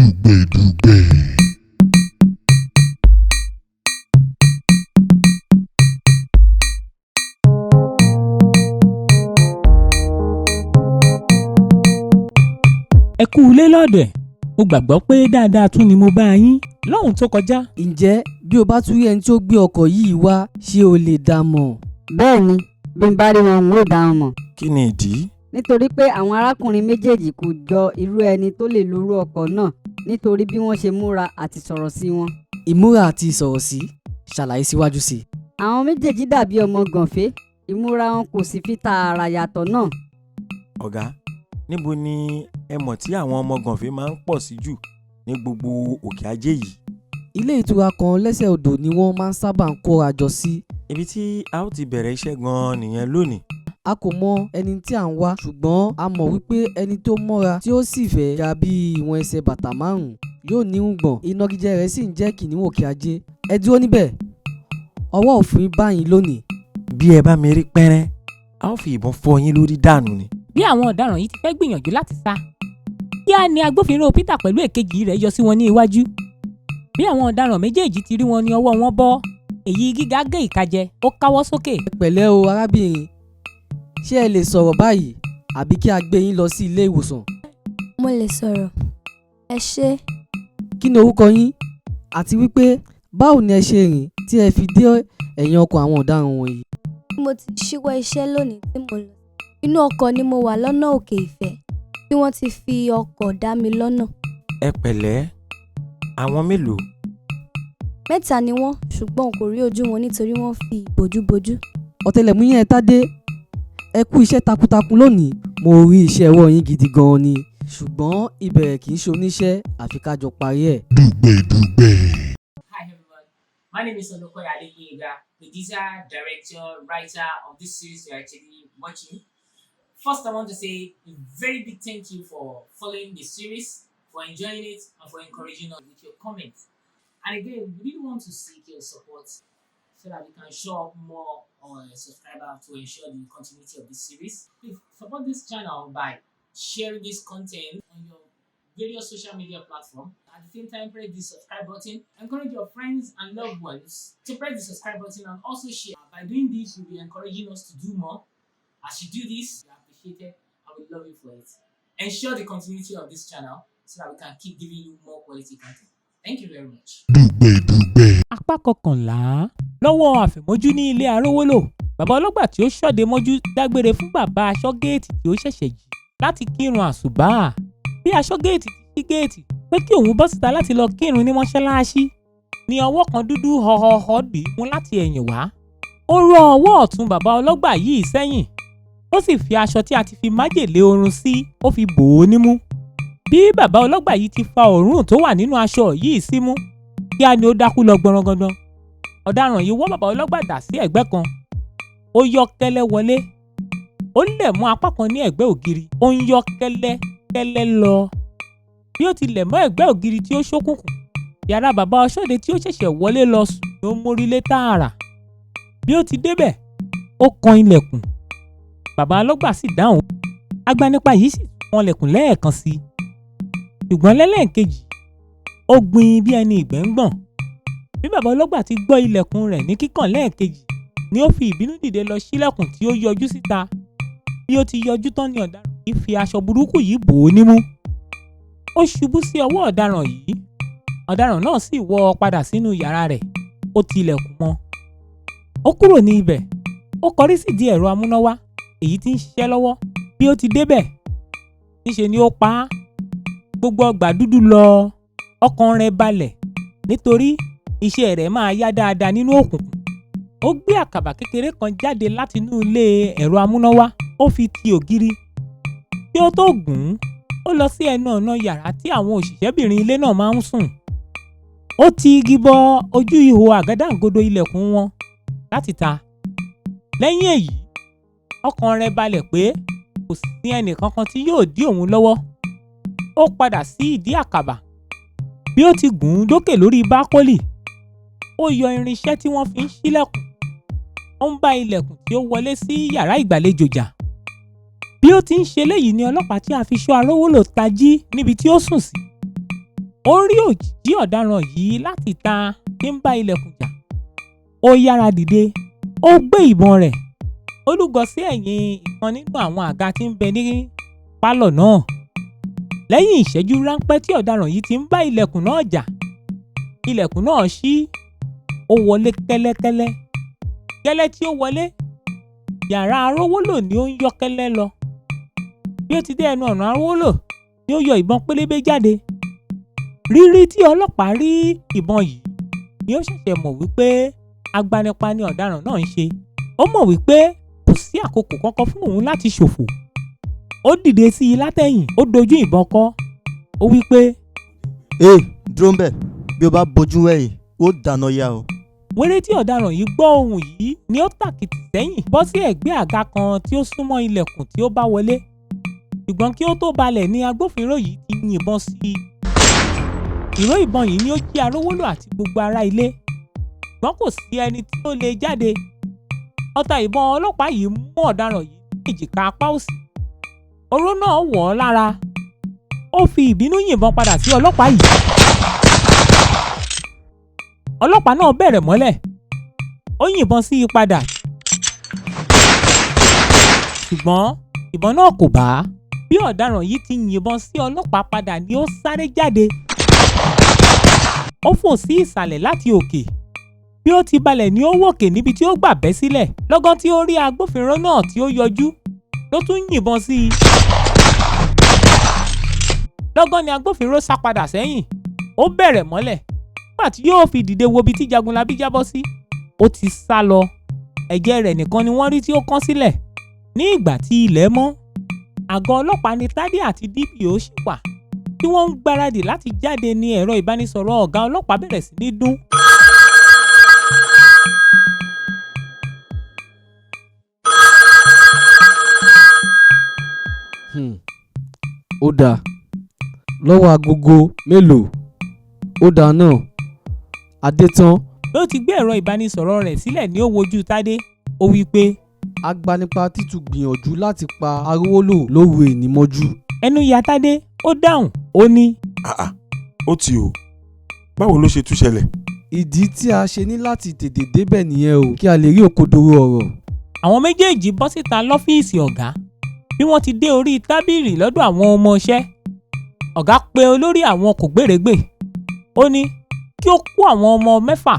Dugbedugbe. Ẹ kú ilé lọ́dẹ̀, mo gbàgbọ́ pé dáadáa tún ni mo bá yín lọ́hùn tó kọjá. Ǹjẹ́ bí o bá tún rí ẹni tí ó gbé ọkọ̀ yìí wá, ṣé o lè dá mọ̀? Bẹ́ẹ̀ni, bí n bá rí wọn, n ó dá wọn mọ̀. Kí ni ìdí? Nítorí pé àwọn arákùnrin méjèèjì kò jọ irú ẹni tó lè lórú ọkọ̀ náà nítorí bí wọ́n ṣe múra àti sọ̀rọ̀ sí wọn. Ìmúra àti ìsọ̀rọ̀ sí, ṣàlàyé síwájú sí i. Àwọn méjèèjì dàbí ọmọ gànfẹ́, ìmúra wọn kò sì fi tààrà yàtọ̀ náà. Ọ̀gá, níbo ni ẹ mọ̀ tí àwọn ọmọ gànfẹ́ máa ń pọ̀ sí jù ní gbogbo òkè ajé yìí? Ilé ìtura kan lẹ́sẹ̀ odò ni wọ́n máa ń sábà ń kóra jọ sí. Ibi tí a ó ti bẹ̀rẹ̀ iṣẹ́ gan-an nìyẹn lónìí. A kò mọ ẹni tí à ń wá, ṣùgbọ́n a mọ̀ wípé ẹni tó mọ́ra tí ó sì fẹ́ ga bí ìwọ̀n ẹsẹ̀ bàtà 5 yóò ní irùngbọ̀n, ìnagijẹ rẹ̀ sì ń jẹ́ kìnìún òkè ajé. Ẹ dúró níbẹ̀, ọwọ́ òfin bá yín lónìí. Bí ẹ bá mi rí pẹ́rẹ́, a ó fi ìbọn fọ́ yín lórí dànù ni. Bí àwọn ọ̀daràn yìí ti fẹ́ gbìyànjú láti sá, kíá ni agbófinró Peter pẹ̀lú èkejì rẹ̀ yọ sí wọn ní iwájú. Bí àwọn ọ̀daràn méjèèjì ti rí wọn ní ọwọ́ wọn bọ́, èyí gíga gé ìka jẹ, ó káwọ́ sókè. Ẹ pẹ̀lẹ́ o arábìnrin, ṣé ẹ lè sọ̀rọ̀ báyìí àbí kí a gbé yín lọ sí ilé ìwòsàn? Mo lè sọ̀rọ̀. Ẹ ṣé. Kí ni orúkọ yín? Àti wípé báwo ni ẹ ṣe rìn tí ẹ fi dé ẹ̀yìn ọkọ̀ àwọn ọ̀daràn wọ̀nyí? Mo ti ṣíwọ́ iṣẹ́ lónìí tí mo lọ. Inú ọkọ̀ ni mo wà lọ́nà Òkè Ìfẹ́ tí wọ́n ti fi ọkọ̀ dá mi lọ́nà. Ẹ pẹ̀lẹ́, àwọn mélòó? 3 ni wọ́n, ṣùgbọ́n kò rí ojú wọn nítorí wọ́n fi ìbòjú bojú. Ọ̀tẹlẹ̀múyẹ́ Tádé, ẹ kú iṣẹ́ takuntakun lónìí. Mo rí iṣẹ́ ọwọ́ yín gidi gan-an ni, ṣùgbọ́n ìbẹ̀rẹ̀ kì í ṣe oníṣẹ́ àfi ká jọ parí ẹ̀. Dugbedugbe. Hi everyone, my name is Olukoya Adeyega, producer, director, writer of this series you're actually watching. First, I want to say a very big thank you for following the series, for enjoying it, and for encouraging us with your comments. And again, we really want to seek your support so that we can show up more subscribers to ensure the continuity of this series. Please support this channel by sharing this content on your various social media platforms. At the same time, press the subscribe button. Encourage your friends and loved ones to press the subscribe button and also share. By doing this, you'll be encouraging us to do more. As you do this, we appreciate it and we love you for it. Ensure the continuity of this channel so that we can keep giving you more quality content. Thank you very much. Dugbedugbe. Apá 11 lọ́wọ́ àfẹ̀mọ́jú ní ilé Arówólò. Bàbá ọlọ́gbà tí ó ṣọ́de mọ́jú dágbére fún bàbá aṣọ́géètì tí ó ṣẹ̀ṣẹ̀ jí láti kírun àsùbáà. Bí aṣọ́géètì ti ṣí géètì pé kí òun bọ́ síta láti lọ kírun ní mọ́ṣáláṣí, ní ọwọ́ kan dúdú họhọhọ dì í mú láti ẹ̀yìn wá. Ó rọ ọwọ́ ọ̀tún bàbá ọlọ́gbà yìí sẹ́yìn, ó sì fi aṣọ tí a ti fi májèlé oorun sí, ó fi bò ó nímú. Bí bàbá ọlọ́gbà yìí ti fa òórùn tó wà nínú aṣọ yìí símú, kíá ni ó dákú lọ gbọrangandan. Ọ̀daràn yìí wọ́ bàbá ọlọ́gbà dà sí ẹ̀gbẹ́ kan, ó yọ́ kẹ́lẹ́ wọlé, ó lẹ̀ mọ́ apá kan ní ẹ̀gbẹ́ ògiri, ó ń yọ́ kẹ́lẹ́ lọ. Bí ó ti lẹ̀ mọ́ ẹ̀gbẹ́ ògiri tí ó ṣókùnkùn, yàrá bàbá ọṣọ́de tí ó ṣẹ̀ṣẹ̀ wọlé lọ sùn ni ó mórí lé tààrà. Bí ó ti débẹ̀, ó kan ilẹ̀kùn. Bàbá ọlọ́gbà sì dáhùn. Agbanipa yìí sì kan ilẹ̀kùn lẹ́ẹ̀kan sí i. Ṣùgbọ́n lẹ́lẹ́ẹ̀kejì, ó gbin bí ẹni ìgbẹ́ ń gbọ̀n. Bí bàbá ọlọ́gbà ti gbọ́ ilẹ̀kùn rẹ̀ ní kíkàn lẹ́ẹ̀kejì, ni ó fi ìbínú dìde lọ ṣílẹ̀kùn tí ó yọjú síta. Bí ó ti yọjú tán ni ọ̀daràn yìí fi aṣọ burúkú yìí bò ó nímú. Ó ṣubú sí ọwọ́ ọ̀daràn yìí. Ọ̀daràn náà sì wọ́ ọ padà sínú yàrá rẹ̀. Ó ti ilẹ̀kùn mọ́. Ó kúrò ní ibẹ̀. Ó kọrí sí ìdí ẹ̀rọ amúnáwá èyí tí ń ṣiṣẹ́ lọ́wọ́. Bí ó ti débẹ̀, níṣe ni ó pa á. Gbogbo ọgbà dúdú lọ. Ọkàn rẹ̀ balẹ̀ nítorí iṣẹ́ rẹ̀ máa yá dáadáa nínú òkùnkùn. Ó gbé àkàbà kékeré kan jáde láti inú ilé ẹ̀rọ amúnáwá, ó fi ti ògiri. Bí ó tó gùn ún, ó lọ sí ẹnu ọ̀nà yàrá tí àwọn òṣìṣẹ́bìnrin ilé náà máa ń sùn. Ó ti igi bọ ojú ihò àgádágodo ilẹ̀kùn wọn láti ta. Lẹ́yìn èyí, ọkàn rẹ̀ balẹ̀ pé kò sí ẹnì kankan tí yóò dí òun lọ́wọ́. Ó padà sí ìdí àkàbà. Bí ó ti gùn ún dókè lórí bákólì, ó yọ irinṣẹ́ tí wọ́n fi ń ṣílẹ̀kùn. Ó ń bá ilẹ̀kùn tí ó wọlé sí yàrá ìgbàlejò jà. Bí ó ti ń ṣe léyìí ni ọlọ́pàá tí a fi ṣọ́ Arówólò tají níbi tí ó sùn sí. ó rí òjìjí ọ̀daràn yìí láti ta tí ń bá ilẹ̀kùn jà. Ó yára dìde, ó gbé ìbọn rẹ̀, ó lúgọ sí ẹ̀yìn ìkan nínú àwọn àga tí ń bẹ ní pálọ̀ náà. Lẹ́yìn ìṣẹ́jú ráńpẹ́ tí ọ̀daràn yìí ti ń bá ilẹ̀kùn náà jà, ilẹ̀kùn náà ṣí, ó wọlé kẹ́lẹ́kẹ́lẹ́. Gẹ́lẹ́ tí ó wọlé, yàrá arówólò ni ó ń yọ́ kẹ́lẹ́ lọ. Bí ó ti dé ẹnu ọ̀nà arówólò ni ó yọ ìbọn pélébé jáde. Rírí tí ọlọ́pàá rí ìbọn yìí ni ó ṣẹ̀ṣẹ̀ mọ̀ wípé agbanipa ni ọ̀daràn náà ń ṣe. Ó mọ̀ wípé kò sí àkókò kankan fún òun láti ṣòfò. Ó dìde sí i látẹ̀yìn, ó dojú ìbọn kọ. Ó wípé, dúró ń bẹ̀, bí o bá bojú wẹ̀yìn ó dáná yá o. wéré tí ọ̀daràn yìí gbọ́ ohùn yìí ni ó tàkìtì sẹ́yìn bọ́ sí ẹ̀gbẹ́ àga kan tí ó súnmọ́ ilẹ̀kùn tí ó bá wọlé. Ṣùgbọ́n kí ó tó balẹ̀ ni agbófinró yìí ti yìnbọn sí i. Ìró ìbọn yìí ni ó jí arówólò àti gbogbo ará ilé. Ṣùgbọ́n kò sí ẹni tí ó lè jáde. Ọta ìbọn ọlọ́pàá yìí mú ọ̀daràn yìí ní èjìká apá òsì. Oró náà wọ̀ ọ́ lára. Ó fi ìbínú yìnbọn padà sí ọlọ́pàá yìí. Ọlọ́pàá náà bẹ̀rẹ̀ mọ́lẹ̀. Ó yìnbọn sí i padà. Ṣùgbọ́n ìbọn náà kò bá. Bí ọ̀daràn yìí ti yìnbọn sí ọlọ́pàá padà ni ó sáré jáde. Ó fò sí ìsàlẹ̀ láti òkè. Bí ó ti balẹ̀ ni ó wòkè níbi tí ó gbà bẹ́ sílẹ̀. Lọ́gán tí ó rí agbófinró náà tí ó yọjú, ló tún yìnbọn sí i. Lọ́gán ni agbófinró sá padà sẹ́yìn. Ó bẹ̀rẹ̀ mọ́lẹ̀. Nígbà tí yóò fi dìde wo ibi tí Jagunlabi jábọ́ sí, ó ti sá lọ. Ẹ̀jẹ̀ rẹ̀ nìkan ni wọ́n rí tí ó kán sílẹ̀. Ní ìgbà tí ilẹ̀ mọ́, àgọ́ ọlọ́pàá ni Tádé àti DPO ṣì wà. Tí wọ́n ń gbáradì láti jáde ni ẹ̀rọ ìbánisọ̀rọ̀ ọ̀gá ọlọ́pàá bẹ̀rẹ̀ sí ní dún. Ó dáa. Lọ́wọ́ agogo mélòó? Ó dáa náà. Adé tán. Bí ó ti gbé ẹ̀rọ ìbánisọ̀rọ̀ rẹ̀ sílẹ̀ ni ó wojú Tádé. Ó wí pé, agbanipa títù gbìyànjú láti pa arówólò lóru èní mọ́jú. ẹnu ya Tádé, ó dáhùn, ó ní. Ó ti o. Báwo ló ṣe tún ṣẹlẹ̀? Ìdí tí a ṣe ní láti tètè débẹ̀ nìyẹn o, kí a lè rí òkodoro ọ̀rọ̀. Àwọn méjèèjì bọ́ síta lọ́fíìsì ọ̀gá. Bí wọ́n ti dé orí tábìlì lọ́dọ̀ àwọn ọmọọṣẹ́, ọ̀gá pe olórí àwọn kògbérègbè. Ó ní kí ó kó àwọn ọmọ 6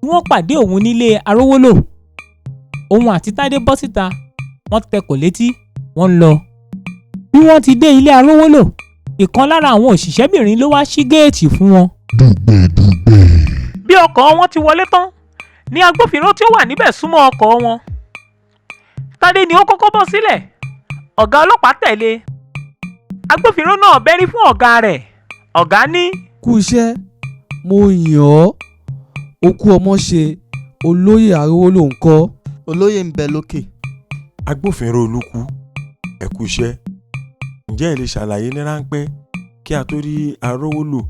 tí wọ́n pàdé òun nílé arówólò. Òun àti Tádé bọ́ síta, wọ́n tẹkọ̀ létí, wọ́n ń lọ. Bí wọ́n ti dé ilé arówólò, ìkan lára àwọn òṣìṣẹ́bìnrin ló wá ṣí géètì fún wọn. Dugbedugbe. Bí ọkọ̀ wọn ti wọlé tán, ni agbófinró tí ó wà níbẹ̀ súnmọ́ ọkọ̀ wọn. Tádé ni ó kọ́kọ́ bọ́ sílẹ̀, ọ̀gá ọlọ́pàá tẹ̀lé. Agbófinró náà bẹ́rí fún ọ̀gá rẹ̀. Ọ̀gá ní, kú iṣẹ́, mo yìn ọ́. Ó kú ọmọ ṣe. Olóyè arówólò ńkọ́? Olóyè ń bẹ lókè. Agbófinró Olúkú, ẹ kú iṣẹ́. Ǹjẹ́ ẹ lè ṣàlàyé ní ráńpẹ́ kí a tó rí arówólò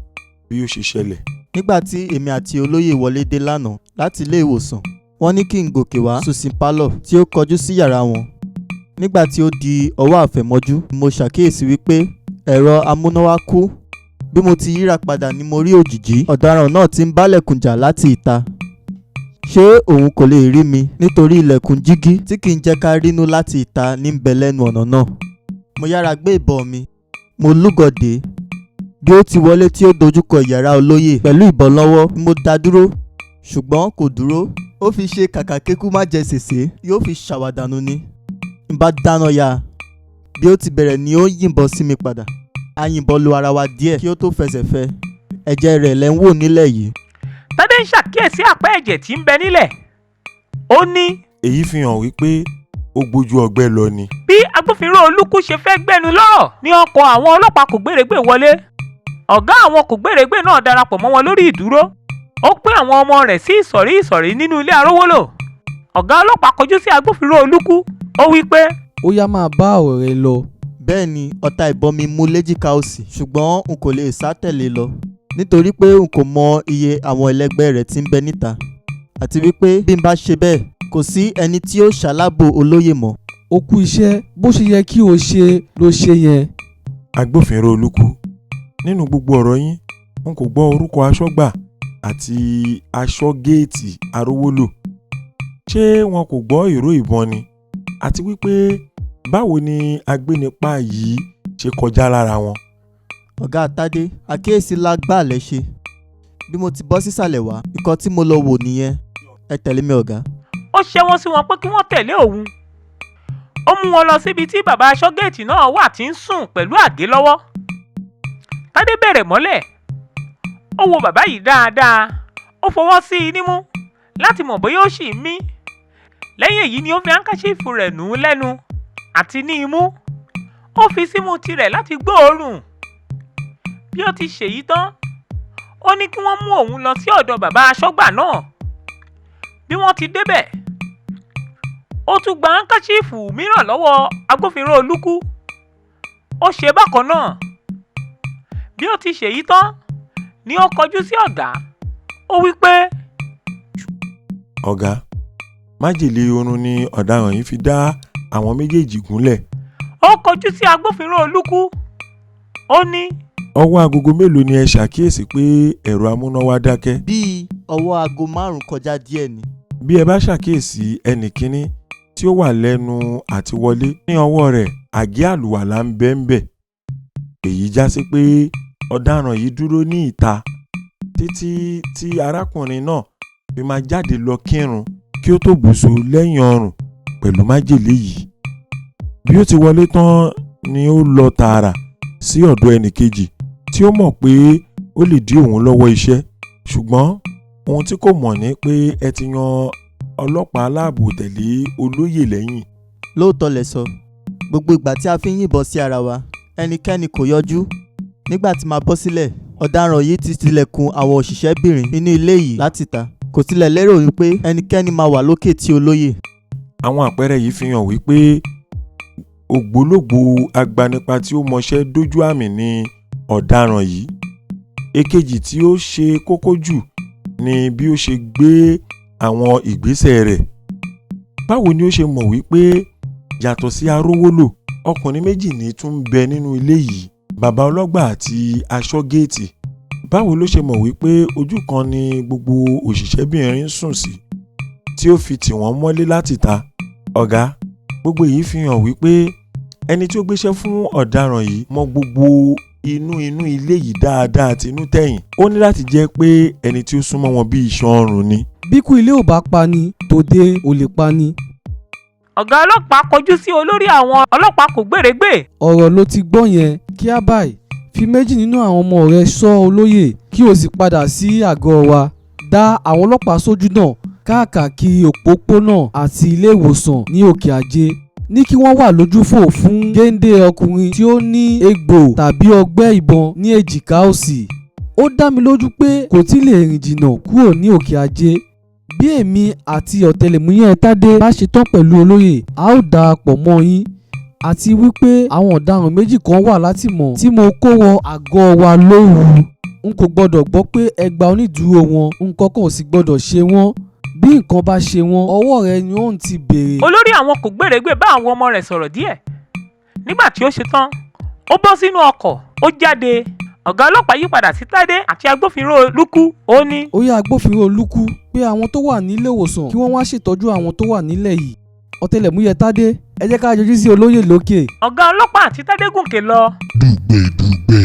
bí ó ṣe ṣẹlẹ̀? Nígbà tí èmi àti olóyè wọlé dé lánàá láti ilé ìwòsàn, wọ́n ní kí n gòkè wá sùsìn pálọ̀ tí ó kọjú sí yàrá wọn. Nígbà tí ó di ọwọ́ àfẹ̀mọ́jú, mo ṣàkíyèsí wípé ẹ̀rọ amúnáwá kú. Bí mo ti yíra padà ni mo rí òjìjí ọ̀daràn náà tí ń bálẹ̀kùn jà láti ìta. Ṣé òun kò lè rí mi nítorí ilẹ̀kùn jígí tí kì í jẹ́ ká rínú láti ìta ní bẹ lẹ́nu ọ̀nà náà? Mo yára gbé ìbọn mi, mo lúgọ̀dé. Bí ó ti wọlé tí ó dojúkọ yàrá olóyè pẹ̀lú ìbọn lọ́wọ́ ni mo dá dúró, ṣùgbọ́n kò dúró. Ó fi ṣe kàkà kékú má jẹ sèse, yóò fi ṣàwàdànù ni. N bá dáná ya. Bí ó ti bẹ̀rẹ̀ ni ó yìnbọn sí mi padà. A yìnbọn lu ara wa díẹ̀ kí ó tó fẹsẹ̀ fẹ́. Ẹ̀jẹ̀ rẹ̀ lẹ́ ń wò nílẹ̀ yìí. Tádé ń ṣàkíyèsí àpá ẹ̀jẹ̀ tí ń bẹ nílẹ̀. Ó ní, Èyí fi hàn wípé ó gbójú ọgbẹ́ lọ ni. bí agbófinró Olúkú ṣe fẹ́ gbẹ́nu lọ́rọ̀ ní ọkọ̀ àwọn ọlọ́pàá kògbérègbè wọlé. Ọ̀gá àwọn kògbérègbè náà darapọ̀ mọ́ wọn lórí ìdúró. Ó pín àwọn ọmọ rẹ̀ sí ìsọ̀rí nínú ilé arówólò. Ọ̀gá ọlọ́pàá kọjú sí agbófinró Olúkú. Ó wí pé, ó yá máa bá ọ̀rọ̀ rẹ lọ. Bẹ́ẹ̀ ni ọta ìbọn mi mú léjìká òsì, ṣùgbọ́n n kò lè sá tẹ̀lé lọ nítorí pé n kò mọ iye àwọn ẹlẹgbẹ́ rẹ̀ tí ń bẹ níta, àti wípé bí n bá ṣe bẹ́ẹ̀ kò sí ẹni tí ó ṣàlábò olóyè mọ́. Ó kú iṣẹ́, bó ṣe yẹ kí o ṣe ló ṣe yẹn. Agbófinró Olúkú, nínú gbogbo ọ̀rọ̀ yín, n kò gbọ́ orúkọ aṣọ́gbà àti aṣọ́géètì arówólò. Ṣé wọn kò gbọ́ ìró ìbọn ni? Àti wípé báwo ni agbénipa yìí ṣe kọjá lára wọn? ọ̀gá Tádé, àkíyèsí lágbà lẹ ṣe. bí mo ti bọ́ sísàlẹ̀ wá, nǹkan tí mo lọ wò nìyẹn. ẹ tẹ̀lé mi ọ̀gá. ó ṣẹ́wọ́n sí wọn pé kí wọ́n tẹ̀lé òun. ó mú wọn lọ síbi tí bàbá aṣọ́géètì náà wà tí ń sùn pẹ̀lú àgé lọ́wọ́. Tádé bẹ̀rẹ̀ mọ́lẹ̀. ó wo bàbá yìí dáadáa. ó fọwọ́ sí i nímú láti mọ̀ bóyá ó ṣì ń mí. lẹ́yìn èyí ni ó fi háńkáṣífù rẹ̀ nù ú lẹ́nu àti ní imú. ó fi símú tirẹ̀ láti gbóòórùn. bí ó ti ṣèyí tán, ó ní kí wọ́n mú òun lọ sí ọ̀dọ̀ bàbá aṣọ́gbà náà. bí wọ́n ti débẹ̀, ó tún gba háńkáṣífù mìíràn lọ́wọ́ agbófinró olúkú. ó ṣe bákan náà. bí ó ti ṣèyí tán ni ó kọjú sí ọ̀gá. ó wí pé, ọ̀gá, májèlé oorun ni ọ̀daràn yìí fi dá àwọn méjèèjì gúnlẹ̀. ó kọjú sí agbófinró olúkú. ó ní, ọwọ́ agogo mélòó ni ẹ ṣàkíyèsí pé ẹ̀rọ amúnáwá dákẹ́? bíi ọwọ́ aago 5 kọjá díẹ̀ ni. bí ẹ bá ṣàkíyèsí ẹnì kínní tí ó wà lẹ́nu àti wọlé, ní ọwọ́ rẹ̀ àgé àlùwàlá ń bẹ ń bẹ̀. èyí já sí pé ọ̀daràn yìí dúró ní ìta títí tí arákùnrin náà fi máa jáde lọ kírun kí ó tó bùṣọ lẹ́yìn ọrùn pẹ̀lú májèlé yìí. bí ó ti wọlé tán ni ó lọ tààrà sí ọ̀dọ̀ ẹnì kejì tí ó mọ̀ pé ó lè dí òun lọ́wọ́ iṣẹ́. ṣùgbọ́n ohun tí kò mọ̀ ni pé ẹ ti yan ọlọ́pàá aláàbò tẹ̀lé olóyè lẹ́yìn. lóòótọ́ lẹ sọ, gbogbo ìgbà tí a fi ń yìnbọn sí ara wa, ẹnikẹ́ni kò yọjú. nígbà tí màá bọ́ sílẹ̀, ọ̀daràn yìí ti tilẹ̀kùn àwọn òṣìṣẹ́bìnrin nínú ilé yìí láti ta. kò tilẹ̀ lérò wípé ẹnikẹ́ni máa wà lókè tí olóyè. àwọn àpẹẹrẹ yìí fi hàn wípé ògbólógbòó agbanipa tí ó mọṣẹ́ dójú àmì ni ọ̀daràn yìí. èkejì tí ó ṣe kókó jù ni bí ó ṣe gbé àwọn ìgbésẹ̀ rẹ̀. báwo ni ó ṣe mọ̀ wípé yàtọ̀ sí arówólò, ọkùnrin méjì ní tún ń bẹ nínú ilé yìí, bàbá ọlọ́gbà àti aṣọ́géètì? báwo ló ṣe mọ̀ wípé ojú kan ni gbogbo òṣìṣẹ́bìnrin ń sùn sí tí ó fi tì wọ́n mọ́lé láti ta? ọ̀gá, gbogbo èyí fi hàn wípé ẹni tí ó gbéṣẹ́ fún ọ̀daràn yìí mọ gbogbo inú ilé yìí dáadáa tinú tẹ̀yìn. ó ní láti jẹ́ pé ẹni tí ó súnmọ́ wọn bí iṣan ọrùn ni. bíkú ilé ò bá pa ni, tòde ò lè pa ni. ọ̀gá ọlọ́pàá kọjú sí olórí àwọn ọlọ́pàá kò gbèrègbè. ọ̀rọ̀ ló ti gbọ́ yẹn. kíá báyìí, fi méjì nínú àwọn ọmọ rẹ ṣọ́ olóyè kí o sì padà sí àgọ́ wa. dá àwọn ọlọ́pàá sójú náà káàkiri òpópónà àti ilé ìwòsàn ní òkè ajé. ní kí wọ́n wà lójúfò fún géńdé ọkùnrin tí ó ní egbò tàbí ọgbẹ́ ìbọn ní èjìká òsì. ó dá mi lójú pé kò tí lè rìn jìnnà kúrò ní òkè ajé. bí èmi àti ọ̀tẹlẹ̀múyẹ́ Tádé bá ṣetán pẹ̀lú olóyè, a ó darapọ̀ mọ́ yín. àti wípé àwọn ọ̀daràn méjì kan wà látìmọ̀ tí mo kó wọ àgọ́ wa lóru. n kò gbọ́dọ̀ gbọ́ pé ẹ gba onídùúró wọn, nǹkan kan ò sì gbọ́dọ̀ ṣe wọ́n. bí nǹkan bá ṣe wọ́n, ọwọ́ rẹ ni ó ń ti béèrè. olórí àwọn kò gbèrègbè bá àwọn ọmọ rẹ̀ sọ̀rọ̀ díẹ̀. nígbà tí ó ṣe tán, ó bọ́ sínú ọkọ̀, ó jáde. ọ̀gá ọlọ́pàá yí padà sí Tádé àti agbófinró olúkú. ó ní, ó yá agbófinró olúkú pé àwọn tó wà nílé ìwòsàn kí wọ́n wá ṣètọ́jú àwọn tó wà nílẹ̀ yìí. ọ̀tẹlẹ̀múyẹ́ Tádé, ẹ jẹ́ ká yọjú sí olóyè lókè. ọ̀gá ọlọ́pàá àti Tádé gòkè lọ. Dugbedugbe.